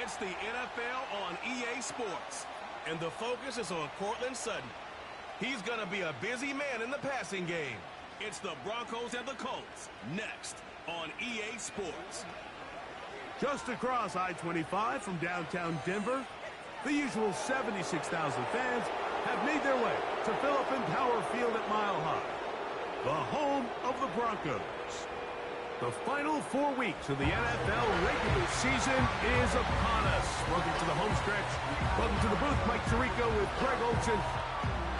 It's the NFL on EA Sports, and the focus is on Courtland Sutton. He's going to be a busy man in the passing game. It's the Broncos and the Colts, next on EA Sports. Just across I-25 from downtown Denver, the usual 76,000 fans have made their way to Phillips Power Field at Mile High, the home of the Broncos. The final 4 weeks of the NFL regular season is upon us. Welcome to the home stretch. Welcome to the booth. Mike Tirico with Greg Olsen.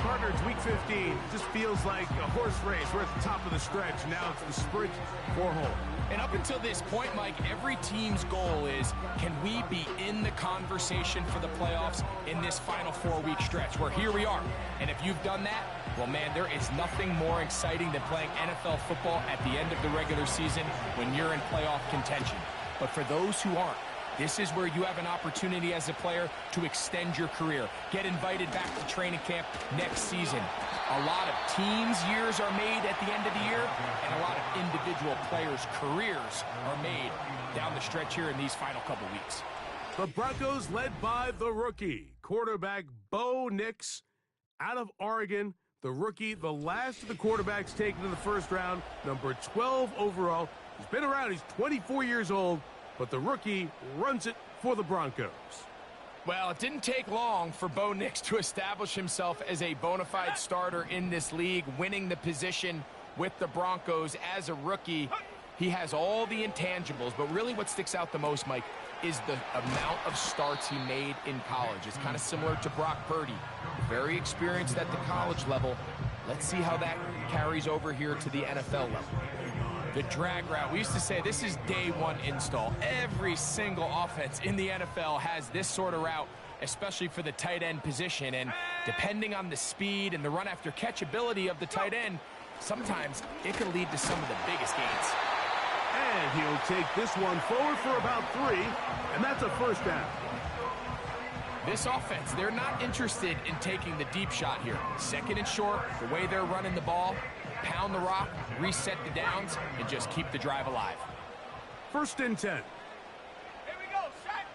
Partner, it's week 15. Just feels like a horse race. We're at the top of the stretch. Now it's the sprint for home. And up until this point, Mike, every team's goal is, can we be in the conversation for the playoffs in this final 4-week stretch? Where here we are. And if you've done that, well, man, there is nothing more exciting than playing NFL football at the end of the regular season when you're in playoff contention. But for those who aren't, this is where you have an opportunity as a player to extend your career. Get invited back to training camp next season. A lot of teams' years are made at the end of the year, and a lot of individual players' careers are made down the stretch here in these final couple weeks. The Broncos led by the rookie, quarterback Bo Nix out of Oregon. The rookie, the last of the quarterbacks taken in the first round, number 12 overall. He's been around. He's 24 years old. But the rookie runs it for the Broncos. Well, it didn't take long for Bo Nix to establish himself as a bona fide starter in this league, winning the position with the Broncos as a rookie. He has all the intangibles, but really what sticks out the most, Mike, is the amount of starts he made in college. It's kind of similar to Brock Purdy. Very experienced at the college level. Let's see how that carries over here to the NFL level. The drag route. We used to say this is day one install. Every single offense in the NFL has this sort of route, especially for the tight end position. And depending on the speed and the run after catch ability of the tight end, sometimes it can lead to some of the biggest gains. And he'll take this one forward for about 3, and that's a first down. This offense, they're not interested in taking the deep shot here. Second and short, the way they're running the ball, pound the rock, reset the downs, and just keep the drive alive. First and 10. Here we go, shot.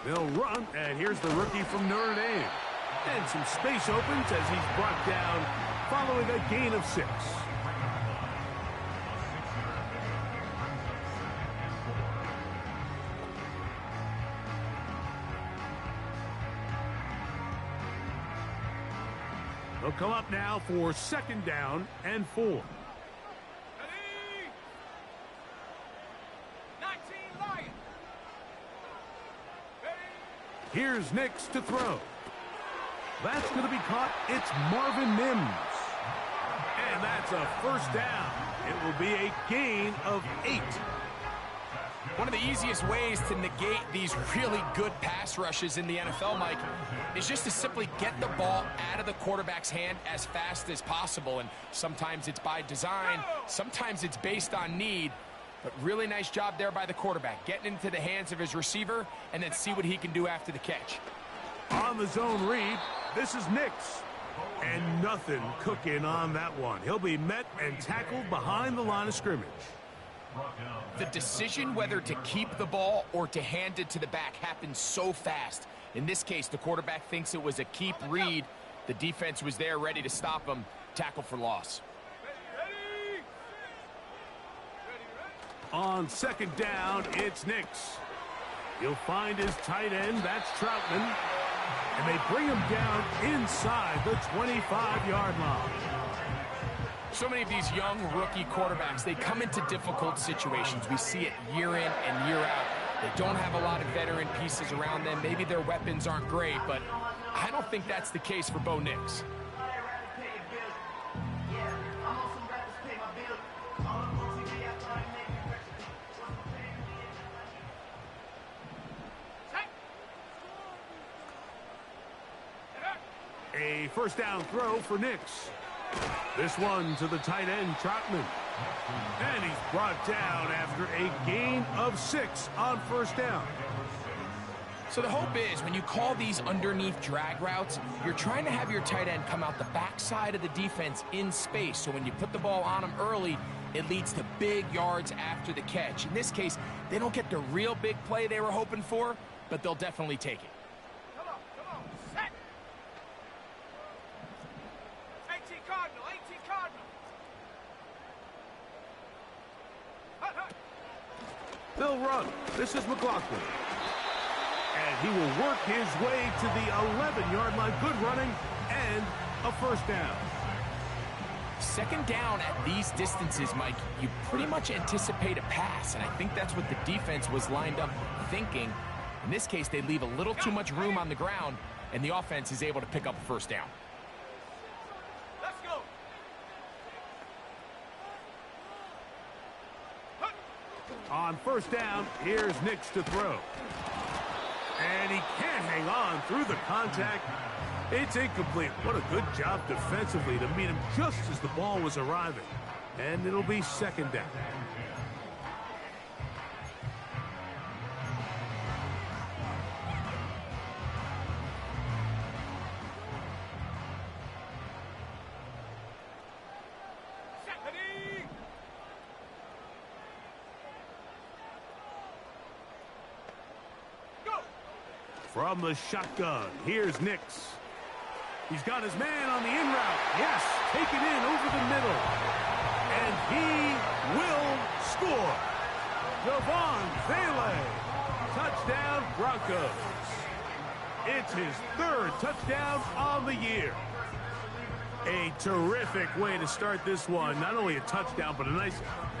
They'll run, and here's the rookie from Notre Dame. And some space opens as he's brought down following a gain of 6. They'll come up now for second down and 4. Ready? 19 Lions. Ready? Here's Nix to throw. That's going to be caught. It's Marvin Mims. And that's a first down. It will be a gain of 8. One of the easiest ways to negate these really good pass rushes in the NFL, Mike, is just to simply get the ball out of the quarterback's hand as fast as possible. And sometimes it's by design, sometimes it's based on need. But really nice job there by the quarterback, getting into the hands of his receiver and then see what he can do after the catch. On the zone read, this is Nix. And nothing cooking on that one. He'll be met and tackled behind the line of scrimmage. The decision whether to keep the ball or to hand it to the back happens so fast. In this case, the quarterback thinks it was a keep read. The defense was there ready to stop him. Tackle for loss. On second down, it's Nix. He'll find his tight end. That's Troutman. And they bring him down inside the 25-yard line. So many of these young rookie quarterbacks, they come into difficult situations. We see it year in and year out. They don't have a lot of veteran pieces around them. Maybe their weapons aren't great, but I don't think that's the case for Bo Nix. A first down throw for Nix. This one to the tight end, Troutman. And he's brought down after a gain of 6 on first down. So the hope is when you call these underneath drag routes, you're trying to have your tight end come out the backside of the defense in space. So when you put the ball on him early, it leads to big yards after the catch. In this case, they don't get the real big play they were hoping for, but they'll definitely take it. Come on, set. 18 Cardinal, 18 Cardinal. They'll run. This is McLaughlin. And he will work his way to the 11-yard line. Good running and a first down. Second down at these distances, Mike, you pretty much anticipate a pass, and I think that's what the defense was lined up thinking. In this case, they leave a little too much room on the ground, and the offense is able to pick up a first down. Let's go. On first down, here's Nix to throw. And he can't hang on through the contact. It's incomplete. What a good job defensively to meet him just as the ball was arriving. And it'll be second down. From the shotgun, here's Nix. He's got his man on the in route. Yes, taken in over the middle. And he will score. Javonte Williams. Touchdown, Broncos. It's his third touchdown on the year. A terrific way to start this one. Not only a touchdown, but a nice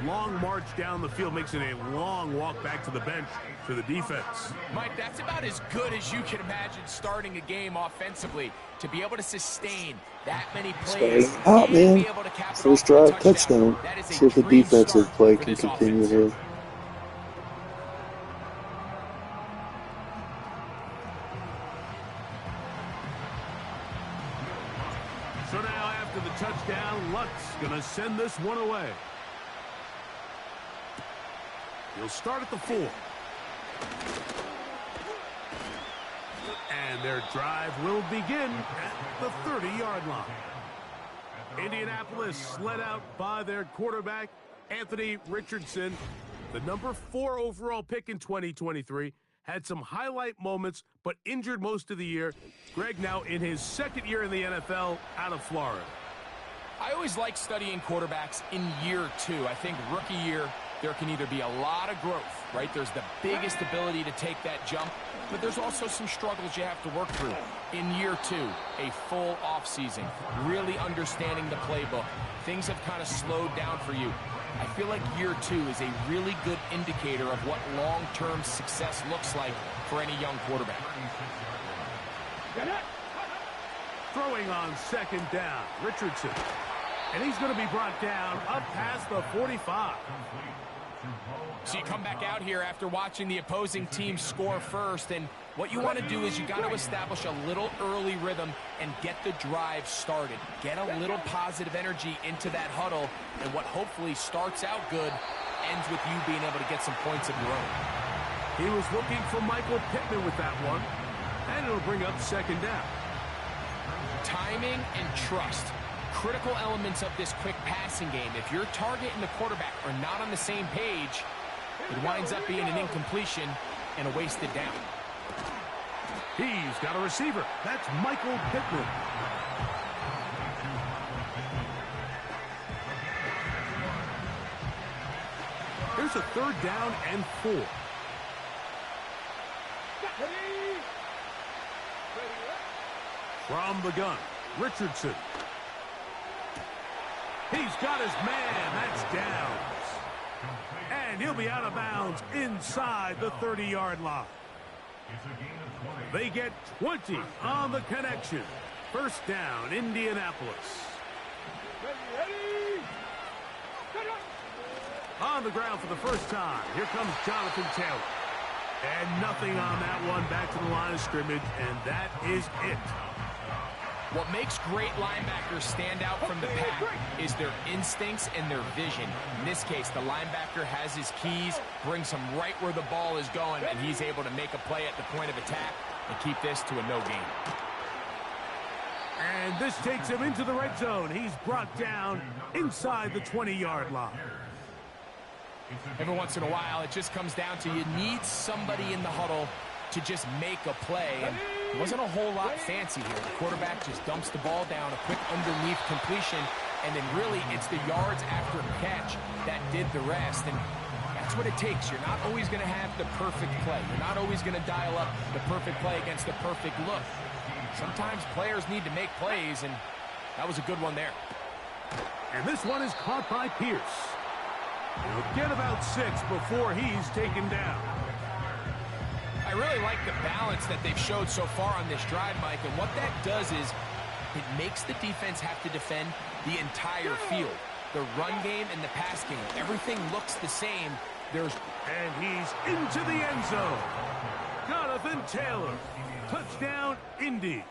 long march down the field. Makes it a long walk back to the bench for the defense. Mike, that's about as good as you can imagine starting a game offensively. To be able to sustain that many plays hot, and man. be able to cap it First off with a drive touchdown. That is a See if the dream defensive start play for can this continue offense. here. So now after the touchdown, Lutz going to send this one away. He'll start at the 4. And their drive will begin at the 30-yard line. Indianapolis led out by their quarterback, Anthony Richardson, the number 4 overall pick in 2023. Had some highlight moments, but injured most of the year. Greg now in his second year in the NFL out of Florida. I always like studying quarterbacks in year 2. I think rookie year, there can either be a lot of growth, right? There's the biggest ability to take that jump, but there's also some struggles you have to work through. In year 2, a full offseason, really understanding the playbook. Things have kind of slowed down for you. I feel like year 2 is a really good indicator of what long-term success looks like for any young quarterback. Throwing on second down, Richardson. And he's going to be brought down up past the 45. So you come back out here after watching the opposing team score first, and what you want to do is you got to establish a little early rhythm and get the drive started. Get a little positive energy into that huddle, and what hopefully starts out good ends with you being able to get some points of your own. He was looking for Michael Pittman with that one, and it'll bring up second down. Timing and trust. Critical elements of this quick passing game. If your target and the quarterback are not on the same page, it winds up being an incompletion and a wasted down. He's got a receiver. That's Michael Pittman. Here's a third down and 4. From the gun, Richardson. He's got his man. That's Downs. And he'll be out of bounds inside the 30-yard line. They get 20 on the connection. First down, Indianapolis. On the ground for the first time. Here comes Jonathan Taylor. And nothing on that one. Back to the line of scrimmage, and that is it. What makes great linebackers stand out from the pack is their instincts and their vision. In this case, the linebacker has his keys, brings him right where the ball is going, and he's able to make a play at the point of attack and keep this to a no gain. And this takes him into the red zone. He's brought down inside the 20-yard line. Every once in a while, it just comes down to you need somebody in the huddle to just make a play. And it wasn't a whole lot fancy here. The quarterback just dumps the ball down, a quick underneath completion, and then really it's the yards after catch that did the rest. And that's what it takes. You're not always going to have the perfect play. You're not always going to dial up the perfect play against the perfect look. Sometimes players need to make plays, and that was a good one there. And this one is caught by Pierce. He'll get about 6 before he's taken down. I really like the balance that they've showed so far on this drive, Mike, and what that does is it makes the defense have to defend the entire field. The run game and the pass game, everything looks the same. And he's into the end zone. Jonathan Taylor, touchdown, Indy.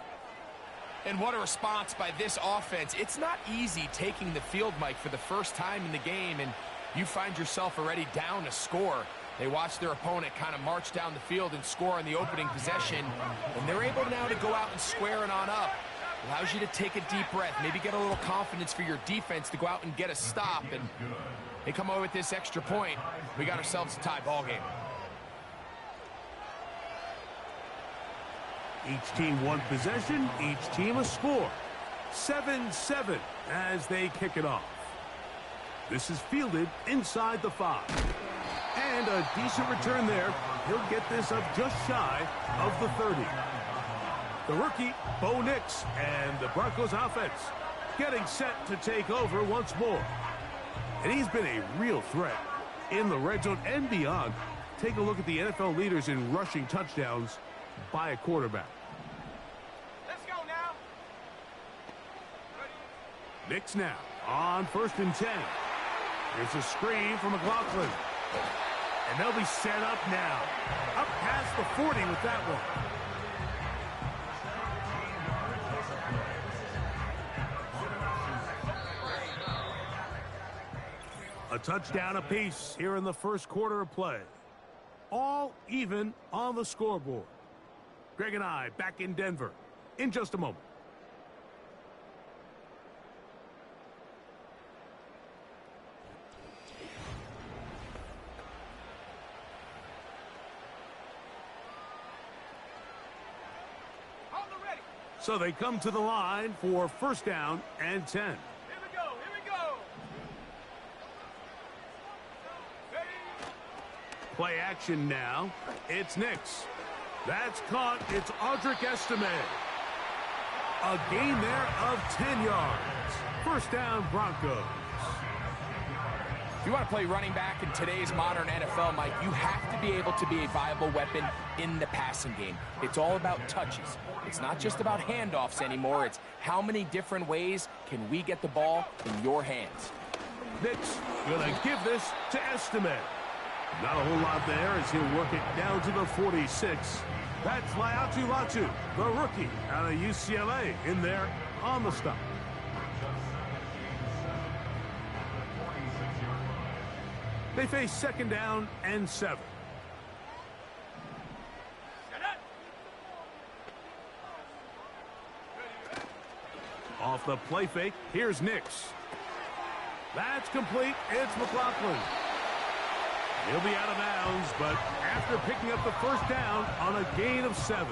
And what a response by this offense. It's not easy taking the field, Mike, for the first time in the game, and you find yourself already down a score. They watch their opponent kind of march down the field and score on the opening possession, and they're able now to go out and square it on up. Allows you to take a deep breath, maybe get a little confidence for your defense to go out and get a stop, and they come away with this extra point. We got ourselves a tie ball game. Each team one possession, each team a score. 7-7 as they kick it off. This is fielded inside the 5. And a decent return there. He'll get this up just shy of the 30. The rookie, Bo Nix, and the Broncos offense getting set to take over once more. And he's been a real threat in the red zone and beyond. Take a look at the NFL leaders in rushing touchdowns by a quarterback. Let's go now. Nix now on 1st and 10. Here's a screen from McLaughlin. And they'll be set up now. Up past the 40 with that one. A touchdown apiece here in the first quarter of play. All even on the scoreboard. Greg and I back in Denver in just a moment. So they come to the line for 1st down and 10. Here we go. Here we go. Ready. Play action now. It's Nix. That's caught. It's Audric Estime. A gain there of 10 yards. 1st down, Broncos. If you want to play running back in today's modern NFL, Mike, you have to be able to be a viable weapon in the passing game. It's all about touches. It's not just about handoffs anymore. It's how many different ways can we get the ball in your hands. Nix gonna give this to Estime. Not a whole lot there as he'll work it down to the 46. That's Laiatu Latu, the rookie out of UCLA, in there on the stop. They face 2nd down and 7. Off the play fake, here's Nix. That's complete. It's McLaughlin. He'll be out of bounds, but after picking up the 1st down on a gain of 7.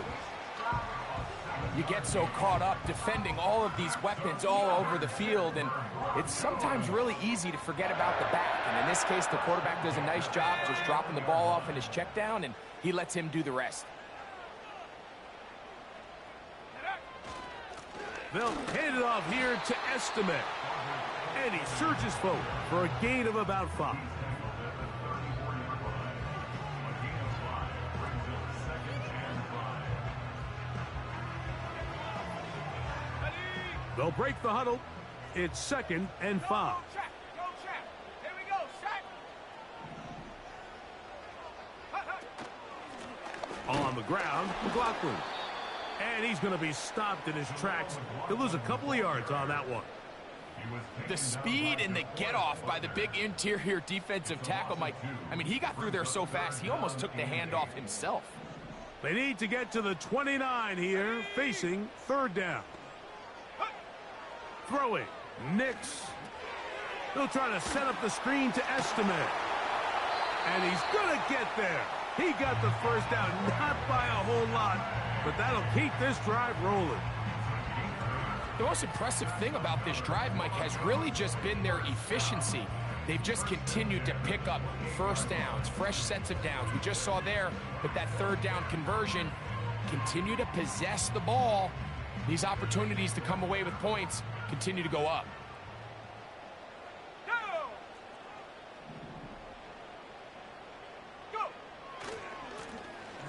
You get so caught up defending all of these weapons all over the field, and it's sometimes really easy to forget about the back. And in this case, the quarterback does a nice job just dropping the ball off in his check down, and he lets him do the rest. They'll hand it off here to Estime. And he surges forward for a gain of about 5. They'll break the huddle. It's 2nd and 5. Go check. Here we go. Set. On the ground, McLaughlin. And he's going to be stopped in his tracks. He'll lose a couple of yards on that one. The speed and the get-off by the big interior defensive tackle, Mike. I mean, he got through there so fast, he almost took the handoff himself. They need to get to the 29 here, facing 3rd down. Throwing, Nix. They'll try to set up the screen to Estime. And he's going to get there. He got the first down, not by a whole lot, but that'll keep this drive rolling. The most impressive thing about this drive, Mike, has really just been their efficiency. They've just continued to pick up first downs, fresh sets of downs. We just saw there with that third down conversion, continue to possess the ball. These opportunities to come away with points continue to go up.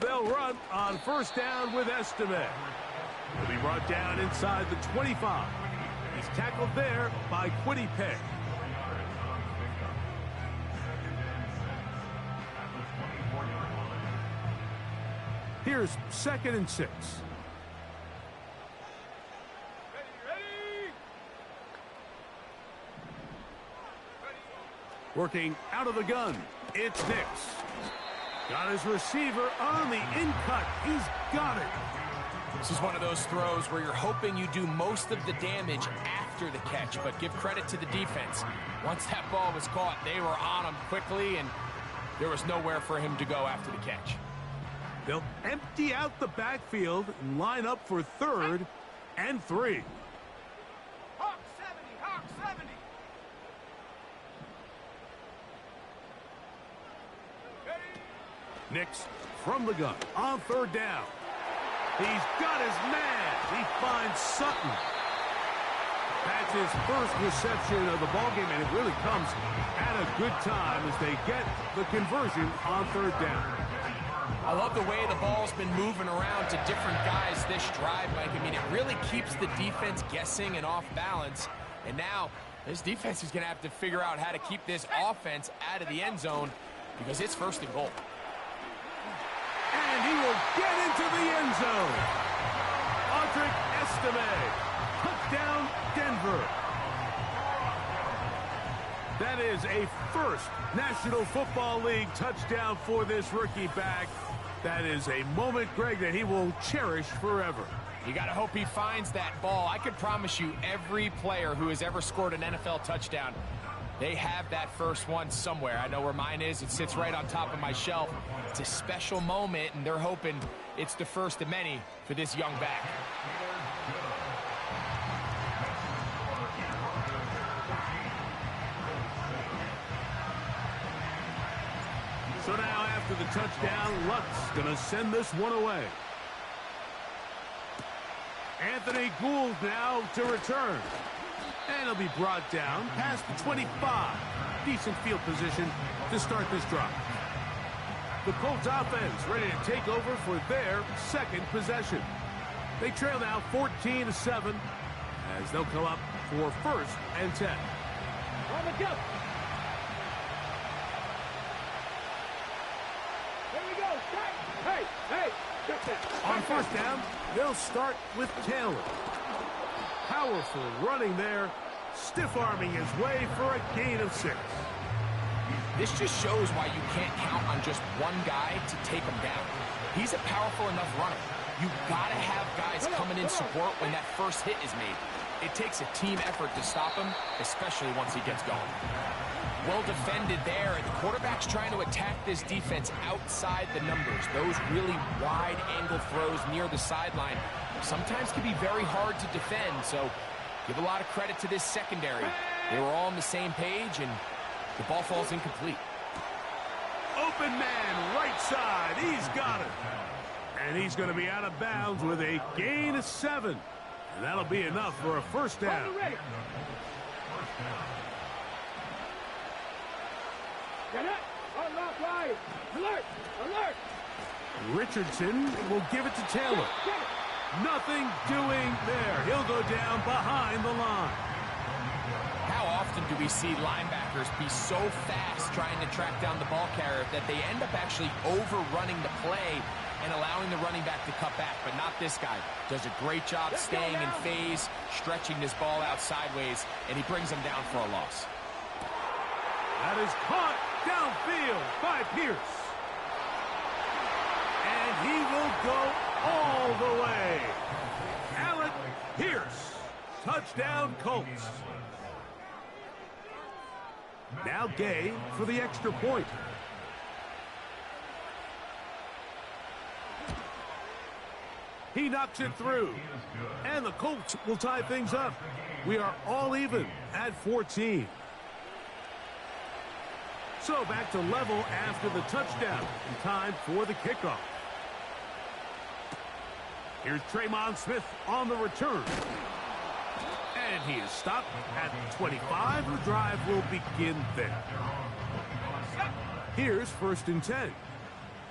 They'll run on first down with Estime. He'll be brought down inside the 25. He's tackled there by Quiddy-Pay. Here's 2nd and 6. Working out of the gun, it's Nix. Got his receiver on the in-cut. He's got it. This is one of those throws where you're hoping you do most of the damage after the catch, but give credit to the defense. Once that ball was caught, they were on him quickly, and there was nowhere for him to go after the catch. They'll empty out the backfield and line up for 3rd and 3. Hawk 70, Hawk 70. Nix from the gun on 3rd down. He's got his man. He finds Sutton. That's his first reception of the ballgame, and it really comes at a good time as they get the conversion on 3rd down. I love the way the ball's been moving around to different guys this drive, Mike. I mean, it really keeps the defense guessing and off balance. And now this defense is going to have to figure out how to keep this offense out of the end zone because it's 1st and goal. And he will get into the end zone. Audric Estime. Touchdown, Denver. That is a first National Football League touchdown for this rookie back. That is a moment, Greg, that he will cherish forever. You got to hope he finds that ball. I could promise you every player who has ever scored an NFL touchdown, they have that first one somewhere. I know where mine is. It sits right on top of my shelf. It's a special moment, and they're hoping it's the first of many for this young back. So now after the touchdown, Luck's going to send this one away. Anthony Gould now to return. And he'll be brought down past the 25. Decent field position to start this drive. The Colts offense ready to take over for their 2nd possession. They trail now 14-7 as they'll come up for 1st and 10. On the go. Here we go. Hey, hey, check that. On 1st down, they'll start with Taylor. Powerful running there, stiff-arming his way for a gain of 6. This just shows why you can't count on just one guy to take him down. He's a powerful enough runner. You gotta have guys coming in support when that first hit is made. It takes a team effort to stop him, especially once he gets going. Well defended there, and the quarterback's trying to attack this defense outside the numbers. Those really wide angle throws near the sideline sometimes can be very hard to defend, so give a lot of credit to this secondary. They were all on the same page, and the ball falls incomplete. Open man, right side. He's got it. And he's going to be out of bounds with a gain of 7. And that'll be enough for a 1st down. Get it. Unlock right. Alert. Alert. Richardson will give it to Taylor. Nothing doing there. He'll go down behind the line. How often do we see linebackers be so fast trying to track down the ball carrier that they end up actually overrunning the play and allowing the running back to cut back, but not this guy. Does a great job staying in phase, stretching this ball out sideways, and he brings them down for a loss. That is caught downfield by Pierce. And he will go all the way. Alec Pierce. Touchdown, Colts. Now Gay for the extra point. He knocks it through. And the Colts will tie things up. We are all even at 14. So back to level after the touchdown. And time for the kickoff. Here's Tremon Smith on the return. And he is stopped at 25. The drive will begin there. Here's 1st and 10.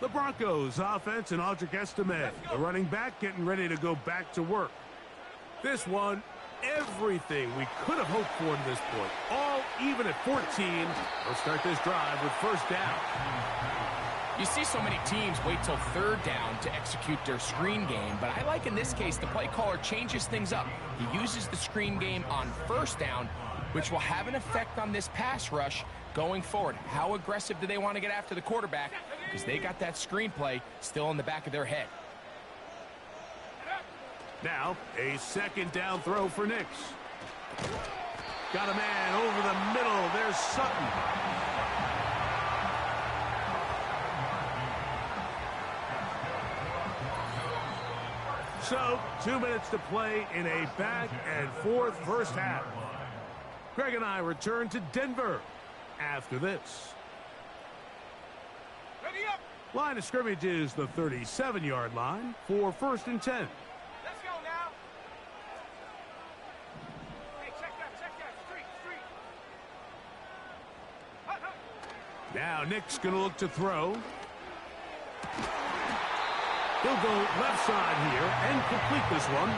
The Broncos offense and Audric Estime, the running back, getting ready to go back to work. This one, everything we could have hoped for to this point. All even at 14. We'll start this drive with 1st down. You see so many teams wait till 3rd down to execute their screen game, but I like in this case the play caller changes things up. He uses the screen game on 1st down, which will have an effect on this pass rush going forward. How aggressive do they want to get after the quarterback? Because they got that screen play still in the back of their head. Now, a 2nd down throw for Nix. Got a man over the middle. There's Sutton. So, 2 minutes to play in a back-and-forth first half. Greg and I return to Denver after this. Ready up. Line of scrimmage is the 37-yard line for 1st and 10. Let's go now. Hey, check that. Street. Now Nick's going to look to throw. He'll go left side here and complete this one.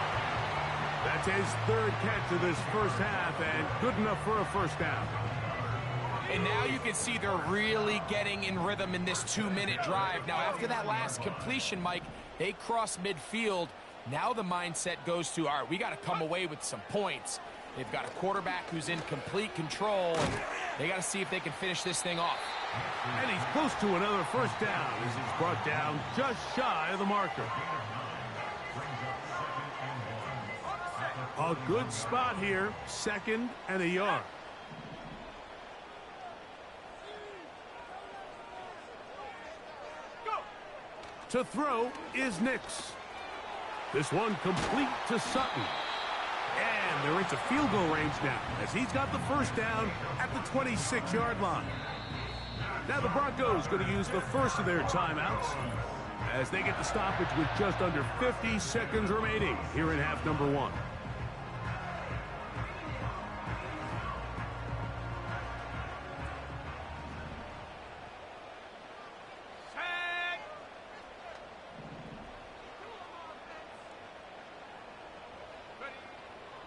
That's his 3rd catch of this first half and good enough for a 1st down. And now you can see they're really getting in rhythm in this 2-minute drive. Now, after that last completion, Mike, they cross midfield. Now the mindset goes to, all right, we got to come away with some points. They've got a quarterback who's in complete control, and they got to see if they can finish this thing off. And he's close to another 1st down as he's brought down just shy of the marker. A good spot here, 2nd and a yard. To throw is Nix. This one complete to Sutton. And they're into field goal range now as he's got the 1st down at the 26-yard line. Now the Broncos going to use the 1st of their timeouts as they get the stoppage with just under 50 seconds remaining here in half number 1.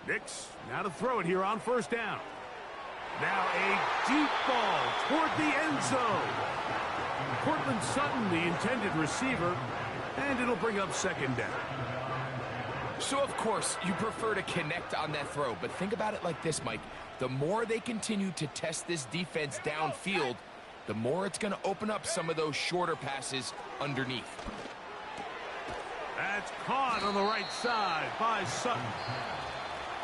Nix now to throw it here on 1st down. Now a deep ball toward the end zone. Cortland Sutton, the intended receiver, and it'll bring up 2nd down. So, of course, you prefer to connect on that throw, but think about it like this, Mike. The more they continue to test this defense downfield, the more it's going to open up some of those shorter passes underneath. That's caught on the right side by Sutton.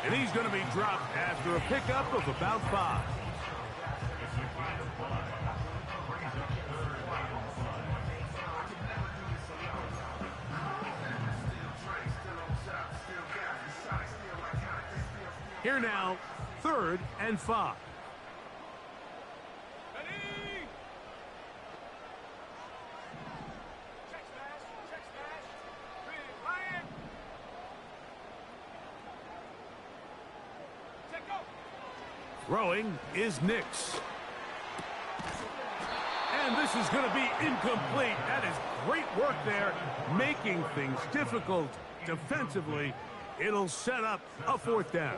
And he's going to be dropped after a pickup of about 5. Here now, 3rd and 5. Ready. Check smash. Ryan. Take go. Throwing is Nix. And this is going to be incomplete. That is great work there, making things difficult defensively. It'll set up a 4th down.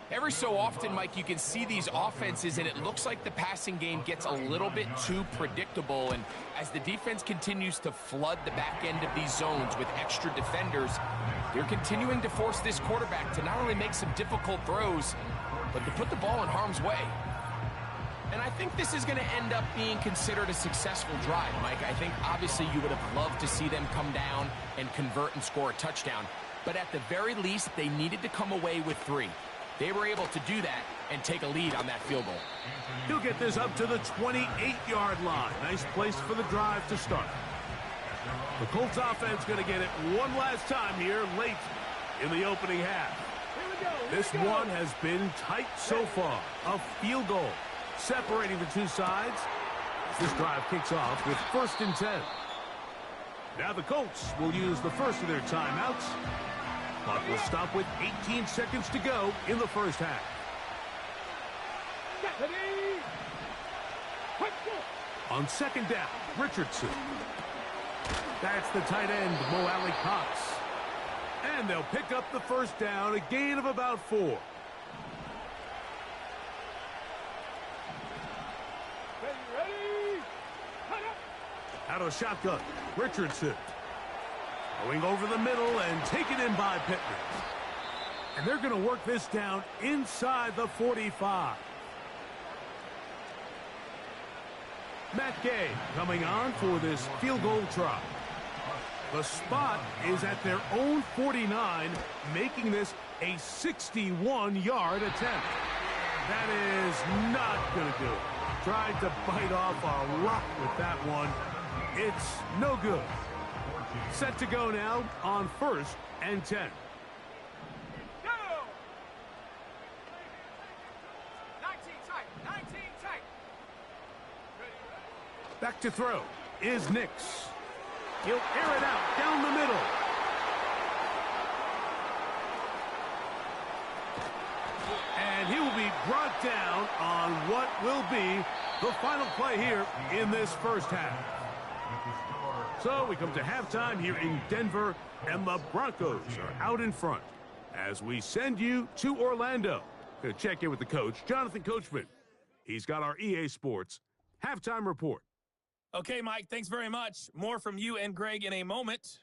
Every so often, Mike, you can see these offenses, and it looks like the passing game gets a little bit too predictable. And as the defense continues to flood the back end of these zones with extra defenders, they're continuing to force this quarterback to not only make some difficult throws, but to put the ball in harm's way. And I think this is going to end up being considered a successful drive, Mike. I think obviously you would have loved to see them come down and convert and score a touchdown. But at the very least, they needed to come away with 3. They were able to do that and take a lead on that field goal. He'll get this up to the 28-yard line. Nice place for the drive to start. The Colts offense going to get it one last time here late in the opening half. This one has been tight so far. A field goal separating the two sides as this drive kicks off with 1st and 10. Now the Colts will use the first of their timeouts. Clock will stop with 18 seconds to go in the first half. On 2nd down, Richardson. That's the tight end, Mo Alley-Cox. And they'll pick up the 1st down, a gain of about 4. Out of shotgun, Richardson. Going over the middle and taken in by Pittman. And they're going to work this down inside the 45. Matt Gay coming on for this field goal try. The spot is at their own 49, making this a 61-yard attempt. That is not going to do it. Tried to bite off a lot with that one. It's no good. Set to go now on 1st and 10. Go! 19 tight. Back to throw is Nix. He'll air it out down the middle. And he will be brought down on what will be the final play here in this first half. So we come to halftime here in Denver, and the Broncos are out in front as we send you to Orlando. Going to check in with the coach, Jonathan Coachman. He's got our EA Sports halftime report. Okay, Mike, thanks very much. More from you and Greg in a moment.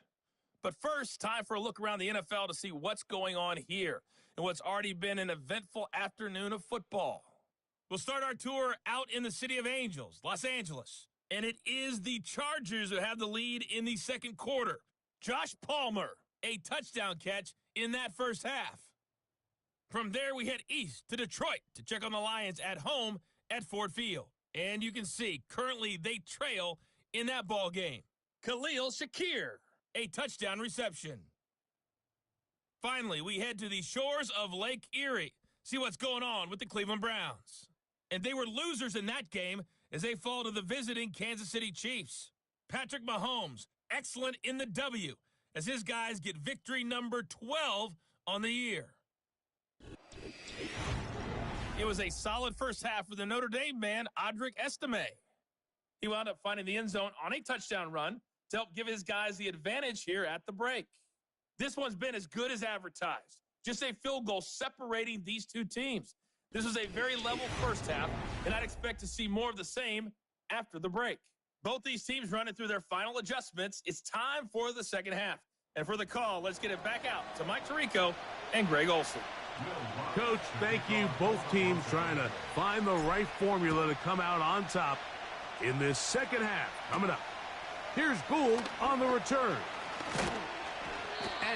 But first, time for a look around the NFL to see what's going on here and what's already been an eventful afternoon of football. We'll start our tour out in the City of Angels, Los Angeles. And it is the Chargers who have the lead in the second quarter. Josh Palmer, a touchdown catch in that first half. From there, we head east to Detroit to check on the Lions at home at Ford Field. And you can see, currently they trail in that ball game. Khalil Shakir, a touchdown reception. Finally, we head to the shores of Lake Erie, see what's going on with the Cleveland Browns. And they were losers in that game as they fall to the visiting Kansas City Chiefs. Patrick Mahomes, excellent in the W, as his guys get victory number 12 on the year. It was a solid first half for the Notre Dame man, Audric Estime. He wound up finding the end zone on a touchdown run to help give his guys the advantage here at the break. This one's been as good as advertised. Just a field goal separating these two teams. This was a very level first half, and I'd expect to see more of the same after the break. Both these teams running through their final adjustments. It's time for the second half. And for the call, let's get it back out to Mike Tirico and Greg Olsen. Coach, thank you. Both teams trying to find the right formula to come out on top in this second half. Coming up, here's Gould on the return.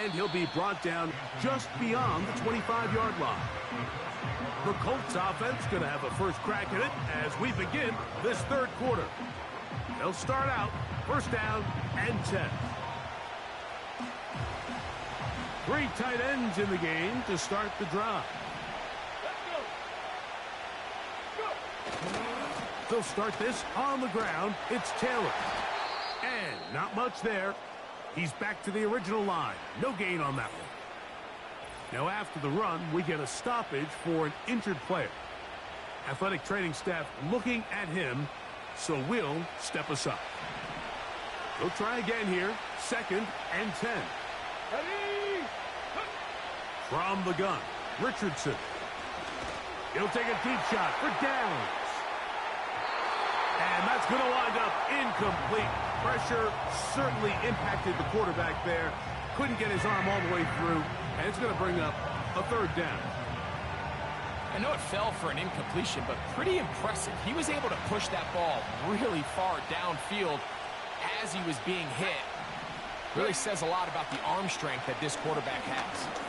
And he'll be brought down just beyond the 25-yard line. The Colts offense going to have a first crack at it as we begin this third quarter. They'll start out 1st down and 10. 3 tight ends in the game to start the drive. They'll start this on the ground. It's Taylor. And not much there. He's back to the original line. No gain on that one. Now after the run, we get a stoppage for an injured player. Athletic training staff looking at him, so we'll step aside. We'll try again here. 2nd and 10. From the gun, Richardson. He'll take a deep shot for downs. And that's going to wind up incomplete. Pressure certainly impacted the quarterback there. Couldn't get his arm all the way through. And it's going to bring up a 3rd down. I know it fell for an incompletion, but pretty impressive. He was able to push that ball really far downfield as he was being hit. Really says a lot about the arm strength that this quarterback has.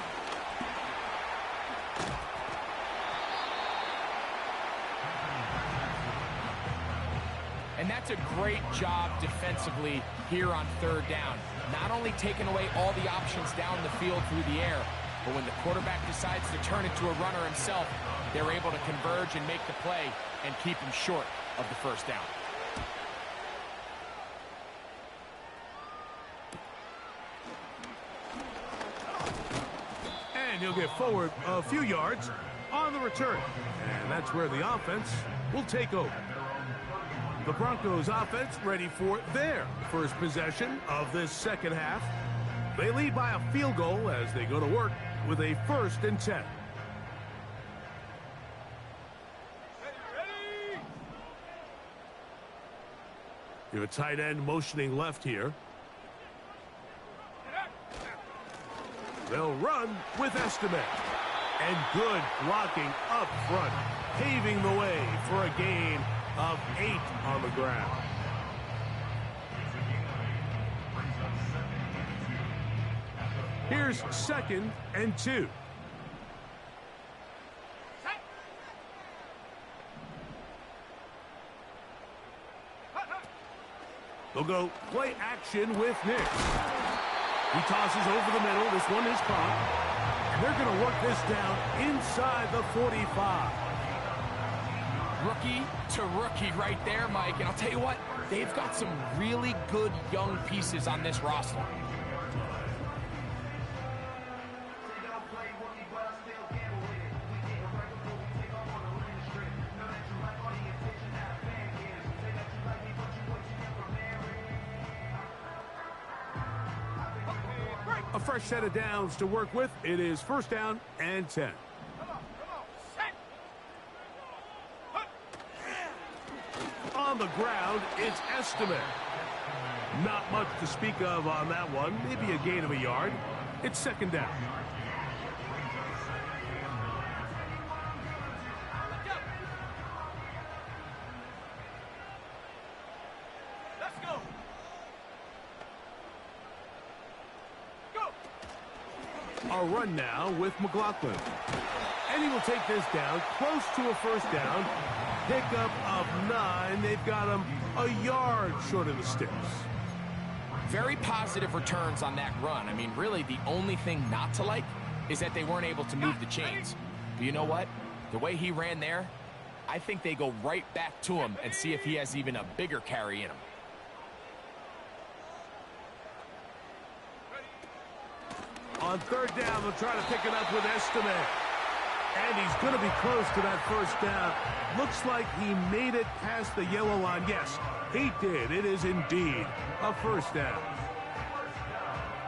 And that's a great job defensively here on third down. Not only taking away all the options down the field through the air, but when the quarterback decides to turn it to a runner himself, they're able to converge and make the play and keep him short of the first down. And he'll get forward a few yards on the return. And that's where the offense will take over. The Broncos offense ready for their first possession of this second half. They lead by a field goal as they go to work with a 1st and 10. You have a tight end motioning left here. They'll run with Estimate. And good blocking up front, paving the way for a gain of 8 on the ground. Here's 2nd and 2. They'll go play action with Nix. He tosses over the middle. This one is caught. And they're going to work this down inside the 45. Rookie to rookie right there, Mike. And I'll tell you what, they've got some really good young pieces on this roster. A fresh set of downs to work with. It is 1st down and 10. On the ground, it's Estimate. Not much to speak of on that one. Maybe a gain of a yard. It's 2nd down. A run now with McLaughlin. And he will take this down close to a 1st down. Pickup of 9. They've got him a yard short of the sticks. Very positive returns on that run. I mean, really, the only thing not to like is that they weren't able to move the chains. But you know what? The way he ran there, I think they go right back to him and see if he has even a bigger carry in him. On 3rd down, they'll try to pick it up with Estimate. And he's going to be close to that 1st down. Looks like he made it past the yellow line. Yes, he did. It is indeed a 1st down.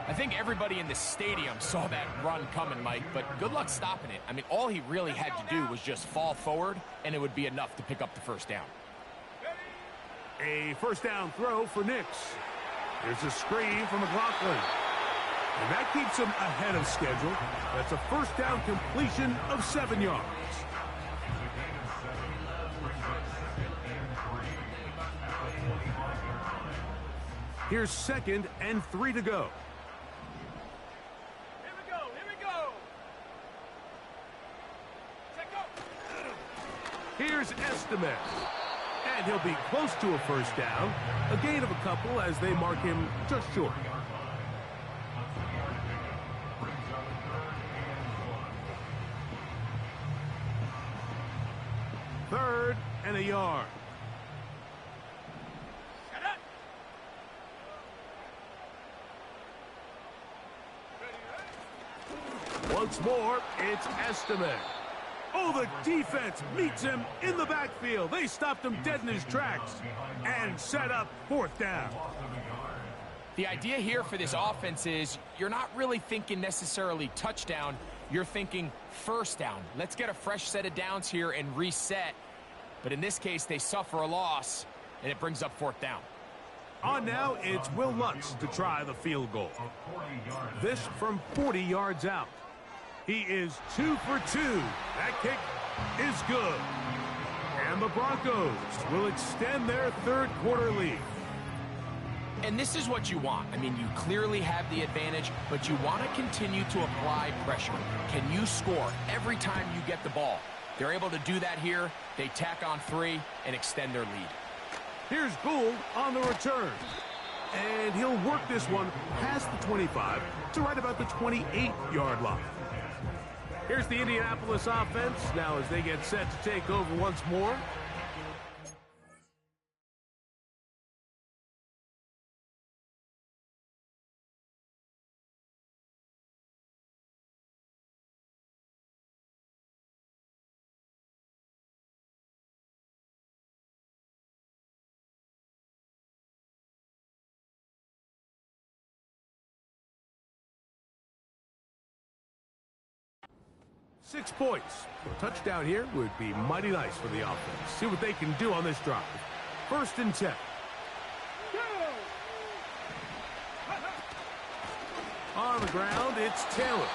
I think everybody in the stadium saw that run coming, Mike, but good luck stopping it. I mean, all he really had to do was just fall forward, and it would be enough to pick up the 1st down. A 1st down throw for Nix. There's a screen from McLaughlin. And that keeps him ahead of schedule. That's a 1st down completion of 7 yards. Here's 2nd and 3 to go. Here we go. Here we go. Check go. Here's Estimate. And he'll be close to a 1st down. A gain of a couple as they mark him just short. Third and a yard. Once more, it's Estimate. Oh, the defense meets him in the backfield. They stopped him dead in his tracks and set up 4th down. The idea here for this offense is you're not really thinking necessarily touchdown. You're thinking 1st down. Let's get a fresh set of downs here and reset. But in this case, they suffer a loss, and it brings up 4th down. On now, it's Will Lutz to try the field goal. This from 40 yards out. He is 2 for 2. That kick is good. And the Broncos will extend their 3rd quarter lead. And this is what you want. I mean, you clearly have the advantage, but you want to continue to apply pressure. Can you score every time you get the ball? They're able to do that here. They tack on 3 and extend their lead. Here's Gould on the return. And he'll work this one past the 25 to right about the 28-yard line. Here's the Indianapolis offense now as they get set to take over once more. Six points. A touchdown here would be mighty nice for the offense. See what they can do on this drive. 1st and 10. On the ground, it's Taylor.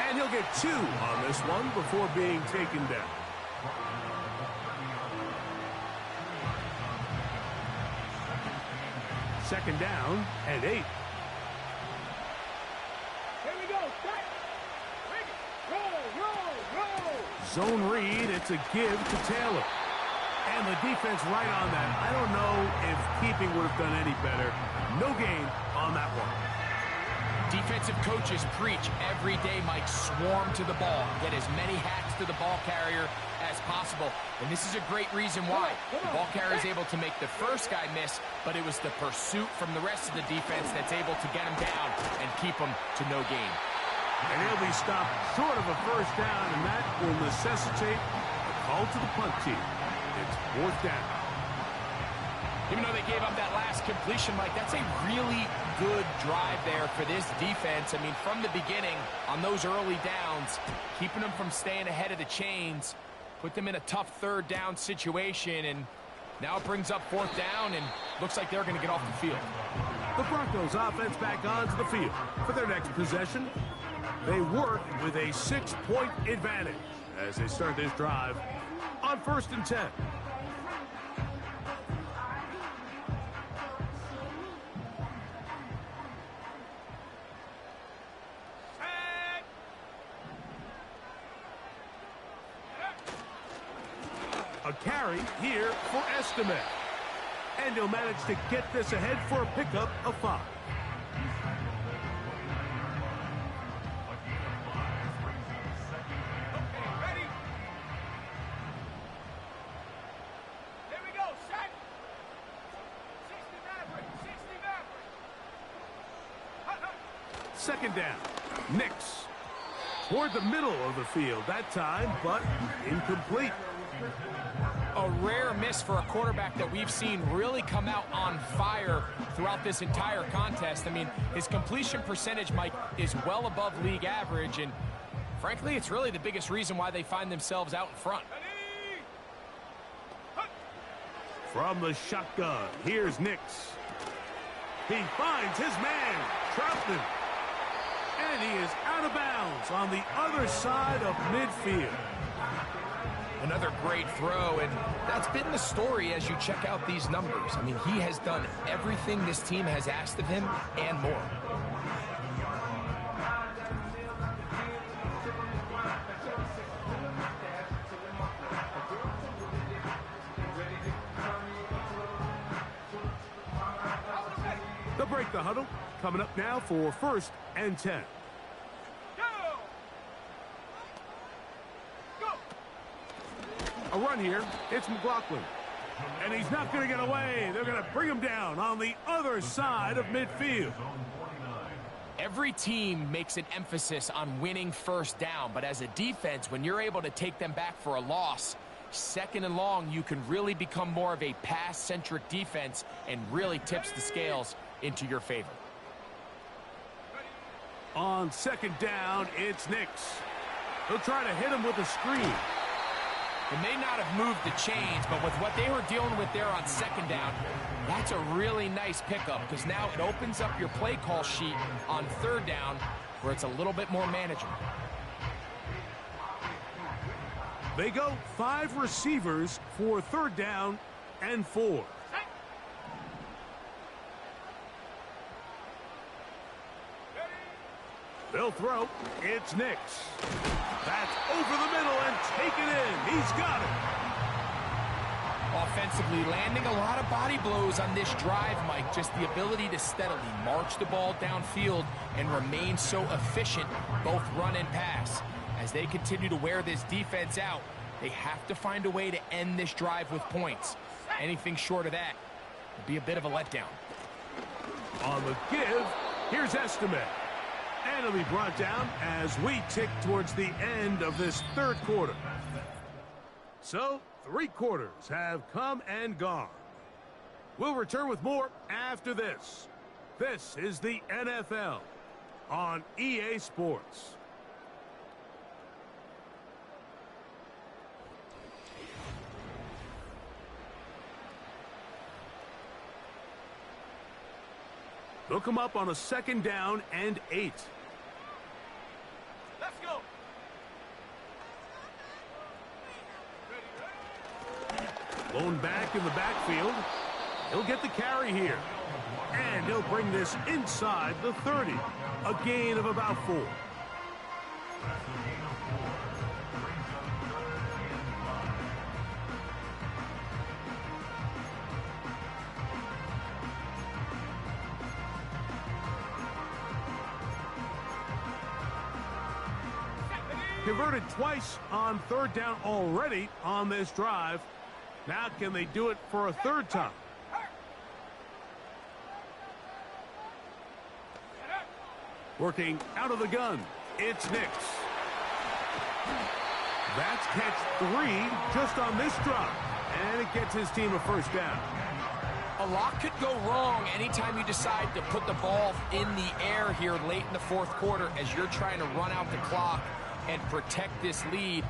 And he'll get 2 on this one before being taken down. Second down and 8. Zone read, it's a give to Taylor. And the defense right on that. I don't know if keeping would have done any better. No gain on that one. Defensive coaches preach every day, Mike, swarm to the ball. Get as many hacks to the ball carrier as possible. And this is a great reason why. The ball carrier is able to make the first guy miss, but it was the pursuit from the rest of the defense that's able to get him down and keep him to no gain. And he'll be stopped short of a first down, and that will necessitate a call to the punt team. It's 4th down. Even though they gave up that last completion, Mike, that's a really good drive there for this defense. I mean, from the beginning, on those early downs, keeping them from staying ahead of the chains, put them in a tough 3rd down situation, and now it brings up 4th down, and looks like they're going to get off the field. The Broncos offense back onto the field for their next possession. They work with a 6-point advantage as they start this drive on 1st and 10. A carry here for Estimate. And he'll manage to get this ahead for a pickup of 5. Second down. Nix. Toward the middle of the field that time, but incomplete. A rare miss for a quarterback that we've seen really come out on fire throughout this entire contest. I mean, his completion percentage, Mike, is well above league average, and frankly, it's really the biggest reason why they find themselves out in front. From the shotgun, here's Nix. He finds his man, Troutman. And he is out of bounds on the other side of midfield. Another great throw, and that's been the story as you check out these numbers. I mean, he has done everything this team has asked of him and more. They'll break the huddle. Coming up now for 1st and 10. A run here. It's McLaughlin. And he's not going to get away. They're going to bring him down on the other side of midfield. Every team makes an emphasis on winning 1st down, but as a defense, when you're able to take them back for a loss, 2nd and long, you can really become more of a pass-centric defense and really tips the scales into your favor. On 2nd down, it's Nix. He'll try to hit him with a screen. It may not have moved the chains, but with what they were dealing with there on 2nd down, that's a really nice pickup because now it opens up your play call sheet on 3rd down where it's a little bit more manageable. They go 5 receivers for 3rd down and 4. They'll throw. It's Nix. That's over the middle and taken in. He's got it. offensively, landing a lot of body blows on this drive, Mike. Just the ability to steadily march the ball downfield and remain so efficient, both run and pass. As they continue to wear this defense out, they have to find a way to end this drive with points. Anything short of that would be a bit of a letdown. On the give, here's Estimate. And it'll be brought down as we tick towards the end of this third quarter. So, 3 quarters have come and gone. We'll return with more after this. This is the NFL on EA Sports. They'll come up on a 2nd down and 8. Let's go. Blown back in the backfield. He'll get the carry here. And he'll bring this inside the 30. A gain of about 4. Converted twice on 3rd down already on this drive. Now can they do it for a 3rd time? Working out of the gun. It's Nix. That's catch 3 just on this drive. And it gets his team a 1st down. A lot could go wrong anytime you decide to put the ball in the air here late in the 4th quarter as you're trying to run out the clock and protect this lead.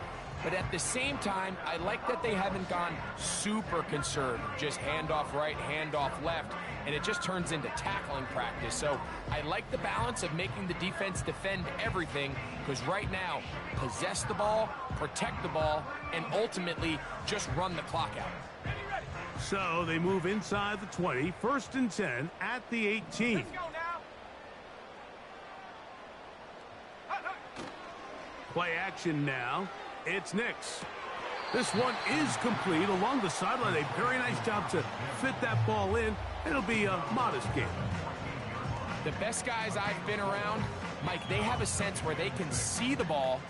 But at the same time, I like that they haven't gone super conservative. Just handoff right, handoff left, and it just turns into tackling practice. So I like the balance of making the defense defend everything, because right now, possess the ball, protect the ball, and ultimately just run the clock out. So they move inside the 20, 1st and 10 at the 18. Let's go now. Play action now. It's Nix. This one is complete along the sideline. A very nice job to fit that ball in. It'll be a modest gain. The best guys I've been around, Mike, they have a sense where they can see the ball,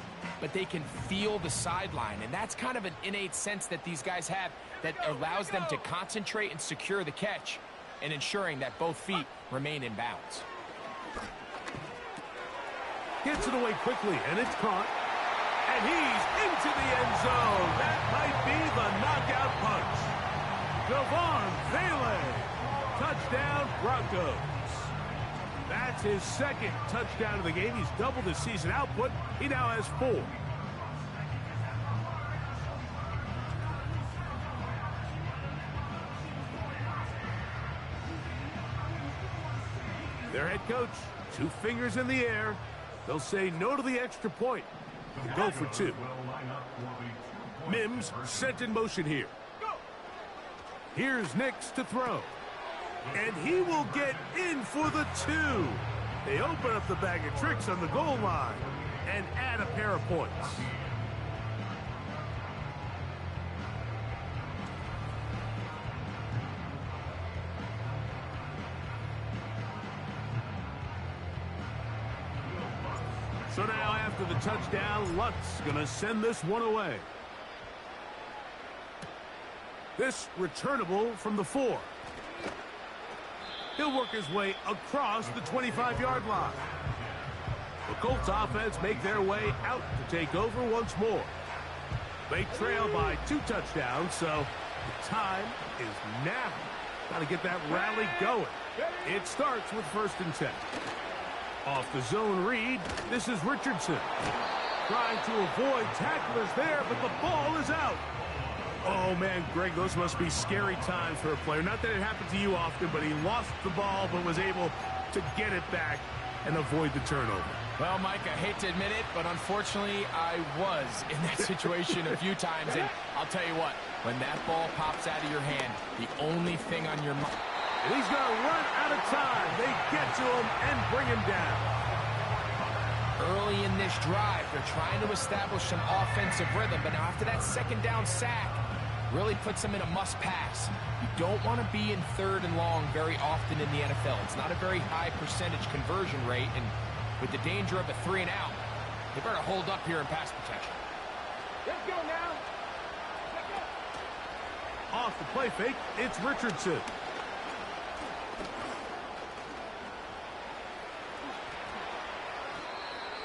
but they can feel the sideline. And that's kind of an innate sense that these guys have that allows them to concentrate and secure the catch and ensuring that both feet remain in bounds. Gets it away quickly, and it's caught. And he's into the end zone. That might be the knockout punch. Javonte, touchdown Broncos. That's his 2nd touchdown of the game. He's doubled his season output. He now has 4. Their head coach, 2 fingers in the air. They'll say no to the extra point and go for 2. Mims sent in motion here. Here's Nix to throw. And he will get in for the 2. They open up the bag of tricks on the goal line and add a pair of points. So now after the touchdown, Lutt's going to send this one away. This returnable from the 4. He'll work his way across the 25-yard line. The Colts offense make their way out to take over once more. They trail by 2 touchdowns, so the time is now. Got to get that rally going. It starts with 1st and 10. Off the zone read, this is Richardson. Trying to avoid tacklers there, but the ball is out. Oh, man, Greg, those must be scary times for a player. Not that it happened to you often, but he lost the ball but was able to get it back and avoid the turnover. Well, Mike, I hate to admit it, but unfortunately, I was in that situation a few times. And I'll tell you what, when that ball pops out of your hand, the only thing on your mind... And he's going to run out of time. They get to him and bring him down. Early in this drive, they're trying to establish some offensive rhythm, but now after that 2nd down sack, really puts him in a must-pass. You don't want to be in 3rd and long very often in the NFL. It's not a very high percentage conversion rate, and with the danger of a 3-and-out, they better hold up here in pass protection. Let's go now. Let's go. Off the play fake, it's Richardson.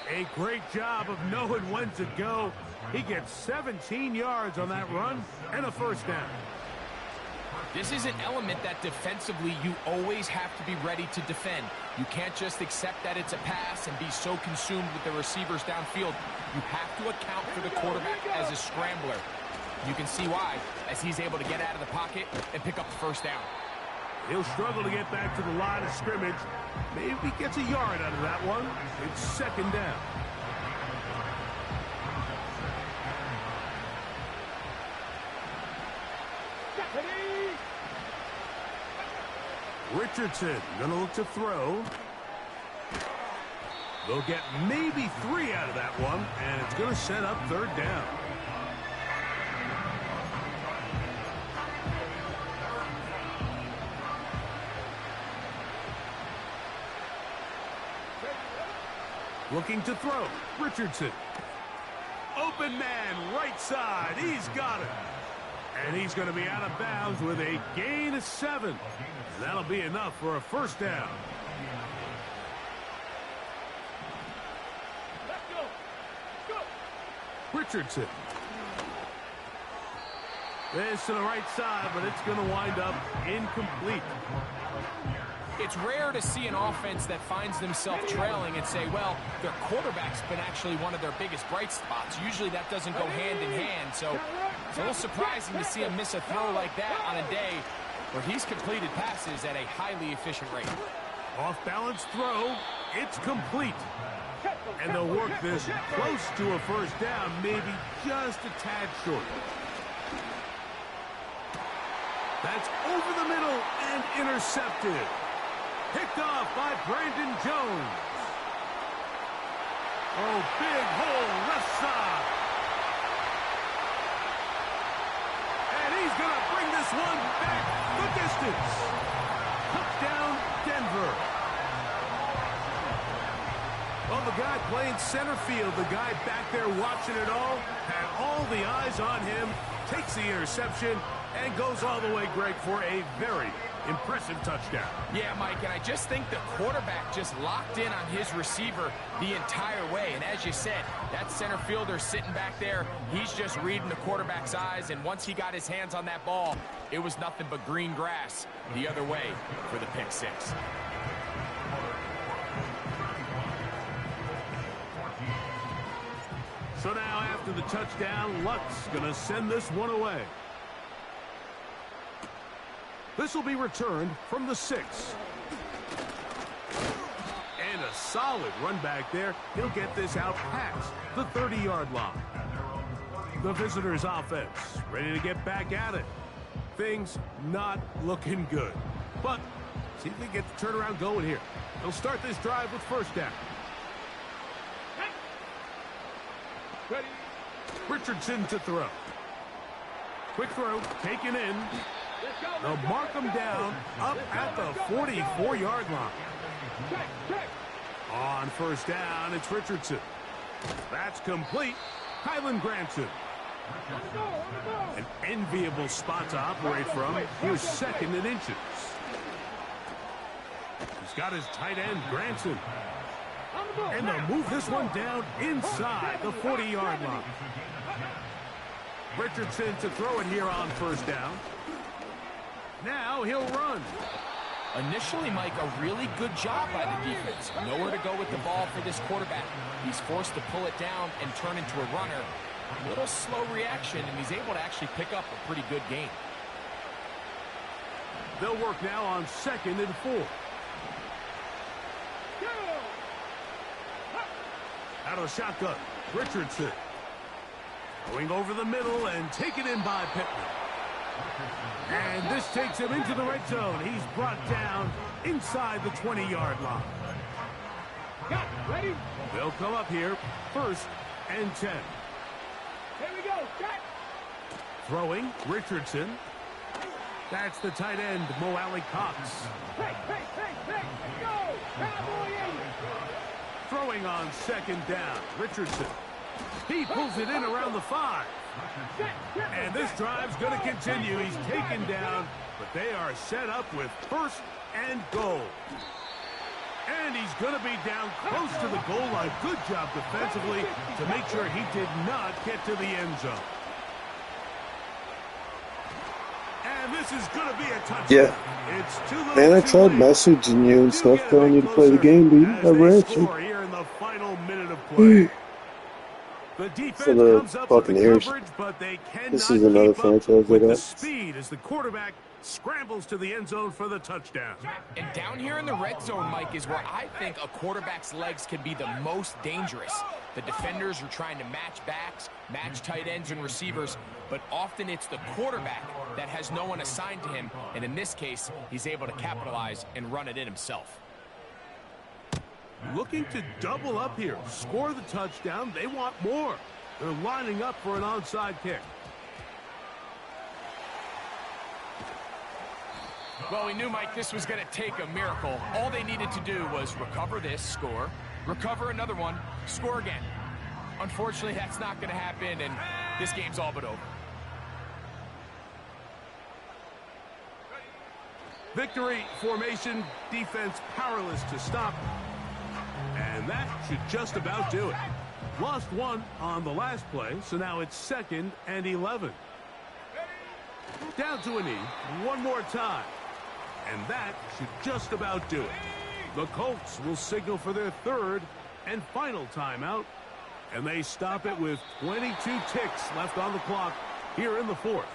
A great job of knowing when to go. He gets 17 yards on that run and a first down. This is an element that defensively you always have to be ready to defend. You can't just accept that it's a pass and be so consumed with the receivers downfield. You have to account for the quarterback as a scrambler. You can see why, as he's able to get out of the pocket and pick up the first down. He'll struggle to get back to the line of scrimmage. Maybe he gets a yard out of that one. It's 2nd down. Richardson gonna look to throw. They'll get maybe 3 out of that one, and it's gonna set up 3rd down. Looking to throw. Richardson. Open man, right side. He's got it. And he's going to be out of bounds with a gain of 7. And that'll be enough for a first down. Let's go. Go. Richardson. This to the right side, but it's going to wind up incomplete. It's rare to see an offense that finds themselves trailing and say, well, their quarterback's been actually one of their biggest bright spots. Usually that doesn't go hand in hand, so it's a little surprising to see him miss a throw like that on a day where he's completed passes at a highly efficient rate. Off-balance throw. It's complete. And they'll work this close to a first down, maybe just a tad short. That's over the middle and intercepted. Picked off by Brandon Jones. Oh, big hole left side. And he's going to bring this one back the distance. Touchdown, Denver. Well, the guy playing center field, the guy back there watching it all, had all the eyes on him, takes the interception, and goes all the way, Greg, for a very impressive touchdown. Yeah, Mike, and I just think the quarterback just locked in on his receiver the entire way. And as you said, that center fielder sitting back there, he's just reading the quarterback's eyes. And once he got his hands on that ball, it was nothing but green grass the other way for the pick 6. So now after the touchdown, Luck's going to send this one away. This will be returned from the 6. And a solid run back there. He'll get this out past the 30-yard line. The visitors' offense ready to get back at it. Things not looking good. But see if they get the turnaround going here. They'll start this drive with first down. Ready. Richardson to throw. Quick throw, taken in. They'll mark him down up at the 44-yard line. On first down, it's Richardson. That's complete. Kylan Granson. An enviable spot to operate from. Here's 2nd and inches. He's got his tight end, Granson. And they'll move this one down inside the 40-yard line. Richardson to throw it here on first down. Now he'll run. Initially, Mike, a really good job by the defense. Nowhere to go with the ball for this quarterback. He's forced to pull it down and turn into a runner. A little slow reaction, and he's able to actually pick up a pretty good gain. They'll work now on 2nd and 4. Out of the shotgun, Richardson. Going over the middle and taken in by Pittman. And this takes him into the red zone. He's brought down inside the 20-yard line. Got it. Ready? They'll come up here, 1st and 10. Here we go. Got Throwing, Richardson. That's the tight end, Mo Alley Cox. Hey, go! Cowboy Throwing on second down, Richardson. He pulls it in around the 5. And this drive's going to continue. He's taken down, but they are set up with first and goal. And he's going to be down close to the goal line. Good job defensively to make sure he did not get to the end zone. And this is going to be a touchdown. Yeah. It's too little, Man, I too tried late. messaging you and stuff, telling you to play the game, but you never answered. Here in the final minute of play. The defense For the comes up with the Buccaneers. coverage, but they cannot This is another keep up franchise with that the up. speed as the quarterback scrambles to the end zone for the touchdown. And down here in the red zone, Mike, is where I think a quarterback's legs can be the most dangerous. The defenders are trying to match backs, match tight ends and receivers, but often it's the quarterback that has no one assigned to him, and in this case, he's able to capitalize and run it in himself. Looking to double up here, score the touchdown. They want more. They're lining up for an onside kick. Well, we knew, Mike, this was going to take a miracle. All they needed to do was recover this, score, recover another one, score again. Unfortunately, that's not going to happen, and this game's all but over. Victory formation, defense powerless to stop. And that should just about do it. Lost one on the last play, so now it's 2nd and 11. Down to a knee, one more time. And that should just about do it. The Colts will signal for their 3rd and final timeout. And they stop it with 22 ticks left on the clock here in the 4th.